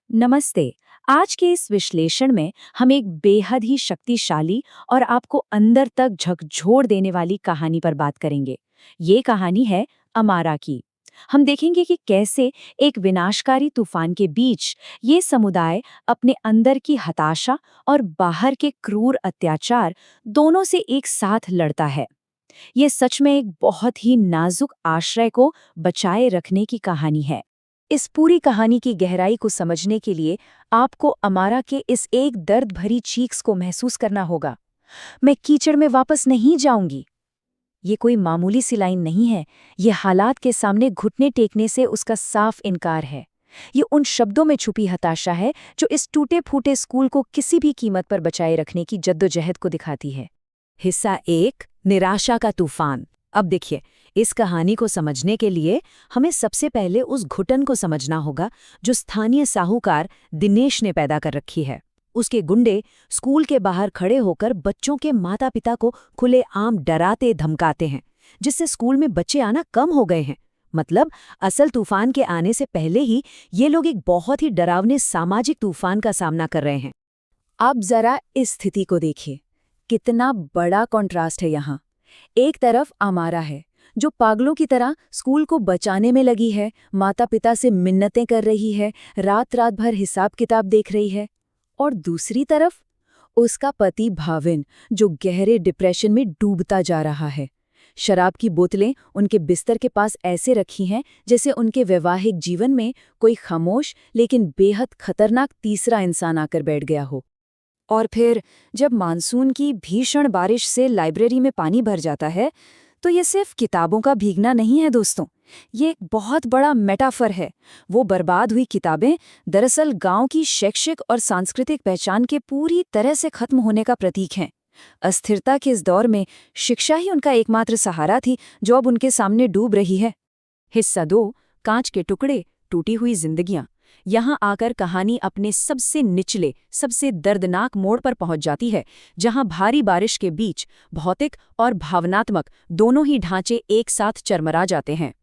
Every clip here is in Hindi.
नमस्ते। आज के इस विश्लेषण में हम एक बेहद ही शक्तिशाली और आपको अंदर तक झकझोर देने वाली कहानी पर बात करेंगे। ये कहानी है अमारा की। हम देखेंगे कि कैसे एक विनाशकारी तूफान के बीच ये समुदाय अपने अंदर की हताशा और बाहर के क्रूर अत्याचार दोनों से एक साथ लड़ता है। ये सच में एक बहुत ही नाजुक आश्रय को बचाए रखने की कहानी है। इस पूरी कहानी की गहराई को समझने के लिए आपको अमारा के इस एक दर्द भरी चीख को महसूस करना होगा। मैं कीचड़ में वापस नहीं जाऊंगी। ये कोई मामूली सी लाइन नहीं है। ये हालात के सामने घुटने टेकने से उसका साफ इनकार है। ये उन शब्दों में छुपी हताशा है जो इस टूटे फूटे स्कूल को किसी भी कीमत पर बचाए रखने की जद्दोजहद को दिखाती है। हिस्सा 1, निराशा का तूफान। अब देखिए, इस कहानी को समझने के लिए हमें सबसे पहले उस घुटन को समझना होगा जो स्थानीय साहूकार दिनेश ने पैदा कर रखी है। उसके गुंडे स्कूल के बाहर खड़े होकर बच्चों के माता पिता को खुलेआम डराते धमकाते हैं, जिससे स्कूल में बच्चे आना कम हो गए हैं। मतलब असल तूफान के आने से पहले ही ये लोग एक बहुत ही डरावने सामाजिक तूफान का सामना कर रहे हैं। अब जरा इस स्थिति को देखिए, कितना बड़ा कॉन्ट्रास्ट है यहाँ। एक तरफ अमारा है जो पागलों की तरह स्कूल को बचाने में लगी है, माता पिता से मिन्नतें कर रही है, रात रात भर हिसाब किताब देख रही है। और दूसरी तरफ उसका पति भाविन जो गहरे डिप्रेशन में डूबता जा रहा है। शराब की बोतलें उनके बिस्तर के पास ऐसे रखी हैं जैसे उनके वैवाहिक जीवन में कोई खामोश लेकिन बेहद खतरनाक तीसरा इंसान आकर बैठ गया हो। और फिर जब मानसून की भीषण बारिश से लाइब्रेरी में पानी भर जाता है तो ये सिर्फ किताबों का भीगना नहीं है दोस्तों, ये एक बहुत बड़ा मेटाफर है। वो बर्बाद हुई किताबें दरअसल गांव की शैक्षिक और सांस्कृतिक पहचान के पूरी तरह से खत्म होने का प्रतीक हैं। अस्थिरता के इस दौर में शिक्षा ही उनका एकमात्र सहारा थी जो अब उनके सामने डूब रही है। हिस्सा 2, कांच के टुकड़े, टूटी हुई जिंदगियां। यहाँ आकर कहानी अपने सबसे निचले, सबसे दर्दनाक मोड़ पर पहुंच जाती है, जहाँ भारी बारिश के बीच भौतिक और भावनात्मक दोनों ही ढांचे एक साथ चरमरा जाते हैं।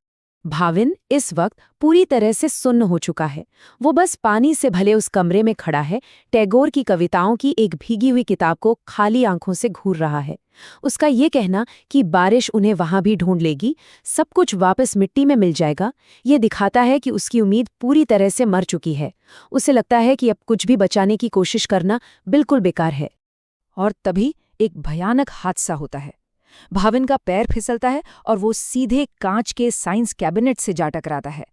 भाविन इस वक्त पूरी तरह से सुन्न हो चुका है। वो बस पानी से भले उस कमरे में खड़ा है, टैगोर की कविताओं की एक भीगी हुई किताब को खाली आंखों से घूर रहा है। उसका ये कहना कि बारिश उन्हें वहां भी ढूंढ लेगी, सब कुछ वापस मिट्टी में मिल जाएगा, ये दिखाता है कि उसकी उम्मीद पूरी तरह से मर चुकी है। उसे लगता है कि अब कुछ भी बचाने की कोशिश करना बिल्कुल बेकार है। और तभी एक भयानक हादसा होता है। भाविन का पैर फिसलता है और वो सीधे कांच के साइंस कैबिनेट से जा टकराता है।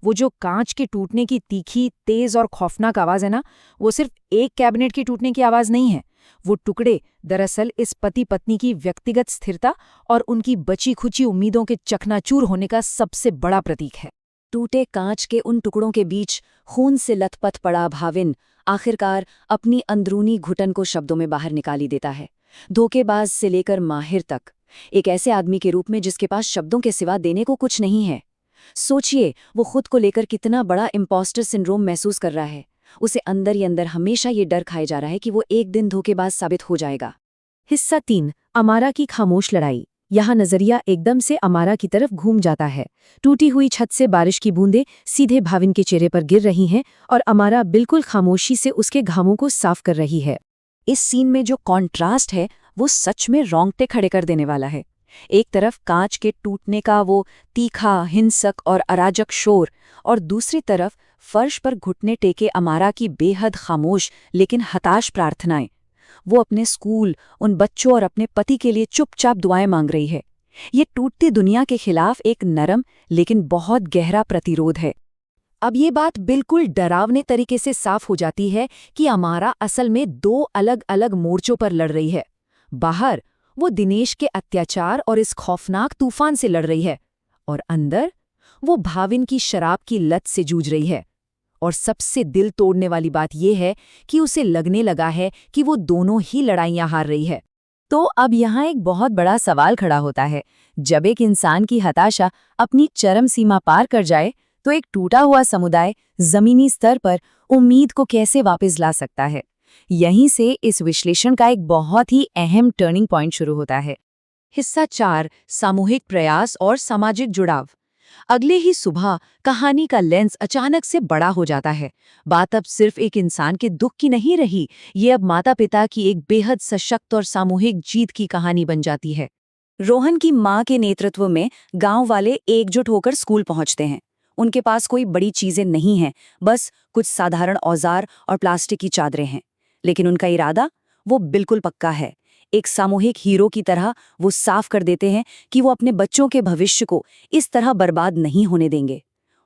वो जो कांच के टूटने की तीखी, तेज और खौफनाक आवाज है ना, वो सिर्फ एक कैबिनेट की टूटने की आवाज नहीं है। वो टुकड़े दरअसल इस पति पत्नी की व्यक्तिगत स्थिरता और उनकी बची खुची उम्मीदों के चकनाचूर होने का सबसे बड़ा प्रतीक है। टूटे कांच के उन टुकड़ों के बीच खून से लथपथ पड़ा भाविन आखिरकार अपनी अंदरूनी घुटन को शब्दों में बाहर निकाली देता है। धोखेबाज से लेकर माहिर तक, एक ऐसे आदमी के रूप में जिसके पास शब्दों के सिवा देने को कुछ नहीं है। सोचिए, वो खुद को लेकर कितना बड़ा इम्पोस्टर सिंड्रोम महसूस कर रहा है। उसे अंदर ही अंदर हमेशा ये डर खाए जा रहा है कि वो एक दिन धोखेबाज साबित हो जाएगा। हिस्सा 3, अमारा की खामोश लड़ाई। यहाँ नजरिया एकदम से अमारा की तरफ घूम जाता है। टूटी हुई छत से बारिश की बूंदें सीधे भाविन के चेहरे पर गिर रही हैं और अमारा बिल्कुल खामोशी से उसके घावों को साफ कर रही है। इस सीन में जो कॉन्ट्रास्ट है वो सच में रोंगटे खड़े कर देने वाला है। एक तरफ कांच के टूटने का वो तीखा, हिंसक और अराजक शोर, और दूसरी तरफ फर्श पर घुटने टेके अमारा की बेहद खामोश लेकिन हताश प्रार्थनाएं। वो अपने स्कूल, उन बच्चों और अपने पति के लिए चुपचाप दुआएं मांग रही है। ये टूटती दुनिया के खिलाफ एक नरम लेकिन बहुत गहरा प्रतिरोध है। अब ये बात बिल्कुल डरावने तरीके से साफ हो जाती है कि अमारा असल में 2 अलग अलग मोर्चों पर लड़ रही है। बाहर वो दिनेश के अत्याचार और इस खौफनाक तूफान से लड़ रही है, और अंदर वो भाविन की शराब की लत से जूझ रही है। और सबसे दिल तोड़ने वाली बात यह है कि उसे लगने लगा है कि वो दोनों ही लड़ाइयां हार रही है। तो अब यहाँ एक बहुत बड़ा सवाल खड़ा होता है। जब एक इंसान की हताशा अपनी चरम सीमा पार कर जाए तो एक टूटा हुआ समुदाय जमीनी स्तर पर उम्मीद को कैसे वापस ला सकता है? यहीं से इस विश्लेषण का एक बहुत ही अहम टर्निंग पॉइंट शुरू होता है। हिस्सा 4, सामूहिक प्रयास और सामाजिक जुड़ाव। अगले ही सुबह कहानी का लेंस अचानक से बड़ा हो जाता है। बात अब सिर्फ एक इंसान के दुख की नहीं रही, ये अब माता-पिता की एक बेहद सशक्त और सामूहिक जीत की कहानी बन जाती है। रोहन की मां के नेतृत्व में गांव वाले एकजुट होकर स्कूल पहुंचते हैं। उनके पास कोई बड़ी चीजें नहीं हैं, बस कुछ साधारण औजार और प्लास्टिक की चादरें हैं। लेकिन उनका इरादा वो बिल्कुल पक्का है। एक सामूहिक हीरो की तरह वो साफ कर देते हैं कि वो अपने बच्चों के भविष्य को इस तरह बर्बाद नहीं होने देंगे।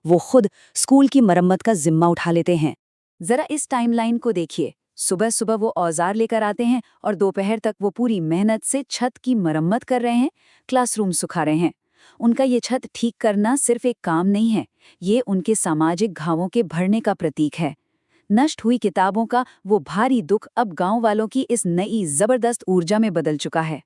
वो खुद स्कूल की मरम्मत का जिम्मा उठा लेते हैं। जरा इस टाइमलाइन को देखिए। सुबह सुबह वो औजार लेकर आते हैं और दोपहर तक वो पूरी मेहनत से छत की मरम्मत कर रहे हैं, क्लासरूम सुखा रहे हैं। उनका ये छत ठीक करना सिर्फ एक काम नहीं है, ये उनके सामाजिक घावों के भरने का प्रतीक है। नष्ट हुई किताबों का वो भारी दुख अब गांव वालों की इस नई जबरदस्त ऊर्जा में बदल चुका है।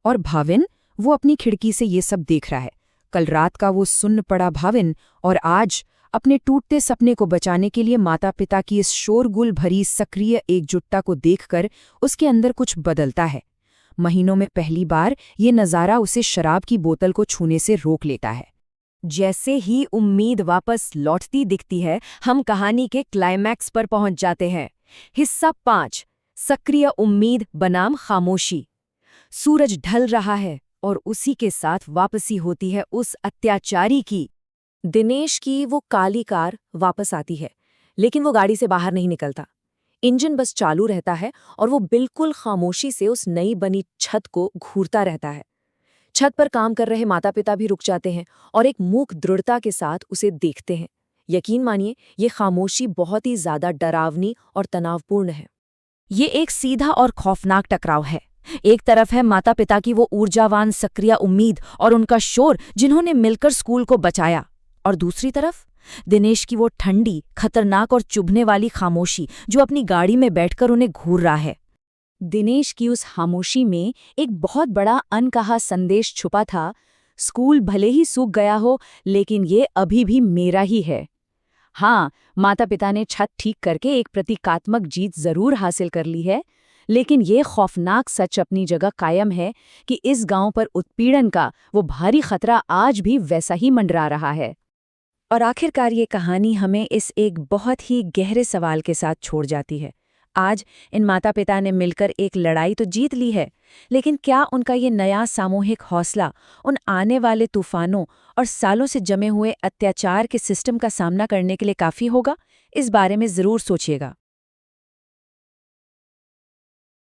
और भाविन, वो अपनी खिड़की से ये सब देख रहा है। कल रात का वो सुन्न पड़ा भाविन और आज अपने टूटते सपने को बचाने के लिए माता पिता की इस शोरगुल भरी सक्रिय एकजुटता को देखकर उसके अंदर कुछ बदलता है। महीनों में पहली बार ये नज़ारा उसे शराब की बोतल को छूने से रोक लेता है। जैसे ही उम्मीद वापस लौटती दिखती है, हम कहानी के क्लाइमैक्स पर पहुंच जाते हैं। हिस्सा 5, सक्रिय उम्मीद बनाम खामोशी। सूरज ढल रहा है और उसी के साथ वापसी होती है उस अत्याचारी की। दिनेश की वो काली कार वापस आती है, लेकिन वो गाड़ी से बाहर नहीं निकलता। इंजन बस चालू रहता है और वो बिल्कुल खामोशी से उस नई बनी छत को घूरता रहता है। छत पर काम कर रहे माता पिता भी रुक जाते हैं और एक मूक दृढ़ता के साथ उसे देखते हैं। यकीन मानिए, ये खामोशी बहुत ही ज्यादा डरावनी और तनावपूर्ण है। ये एक सीधा और खौफनाक टकराव है। एक तरफ है माता पिता की वो ऊर्जावान सक्रिय उम्मीद और उनका शोर जिन्होंने मिलकर स्कूल को बचाया, और दूसरी तरफ दिनेश की वो ठंडी, खतरनाक और चुभने वाली खामोशी जो अपनी गाड़ी में बैठकर उन्हें घूर रहा है। दिनेश की उस खामोशी में एक बहुत बड़ा अनकहा संदेश छुपा था। स्कूल भले ही सूख गया हो, लेकिन ये अभी भी मेरा ही है। हाँ, माता पिता ने छत ठीक करके एक प्रतीकात्मक जीत जरूर हासिल कर ली है, लेकिन ये खौफनाक सच अपनी जगह कायम है कि इस गांव पर उत्पीड़न का वो भारी खतरा आज भी वैसा ही मंडरा रहा है। और आखिरकार ये कहानी हमें इस एक बहुत ही गहरे सवाल के साथ छोड़ जाती है। आज इन माता पिता ने मिलकर एक लड़ाई तो जीत ली है, लेकिन क्या उनका ये नया सामूहिक हौसला उन आने वाले तूफानों और सालों से जमे हुए अत्याचार के सिस्टम का सामना करने के लिए काफ़ी होगा? इस बारे में ज़रूर सोचिएगा।